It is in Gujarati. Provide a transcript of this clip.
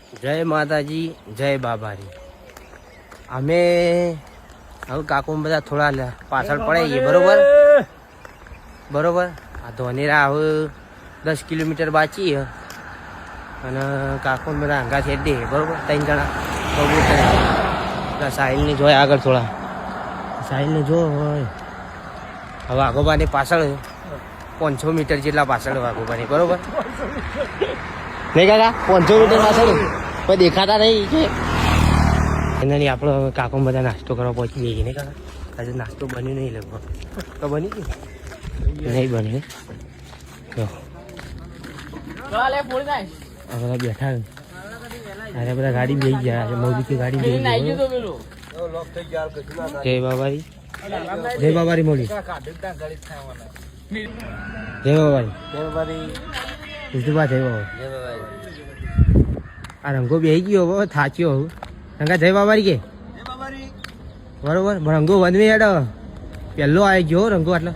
જય માતાજી, જય બાબારી. અમે હવે કાકુ બધા થોડા પાછળ પડે છે. બરોબર બરોબર. આ ધોનેરા હવે 10 કિલોમીટર બાકી છે અને કાકુ બધા આંગા છે દે. બરોબર 3 જણા સાહિલને જોય આગળ થોડા. સાહિલને જો હોય હવે આગોબાની પાછળ 500 મીટર જેટલા પાછળ આગોબાની. બરોબર નહીં કાકા? 500 મીટર પાછળ કોઈ દેખાતા નહીં કે એના નહીં. આપણે કાકો બધા નાસ્તો કરવા પહોંચી જઈએ નહીં કાકા? આજે નાસ્તો બન્યો નહીં લગભગ. તો બની ગયું નહીં બન્યું. આ બધા બેઠા અરે બધા ગાડી બેસી ગયા. મોદી ગાડી બેસી ગઈ. જય બાબારી, જય બાબારી મોડી, જય બાબારી, જય બાબારી. જય બાબારી. આ રંગો બેસી ગયો હવે થાચ્યો. હવે રંગા જય બાબારી કે બરોબર. રંગો વનવે હેડ પહેલો આવી ગયો રંગો. એટલે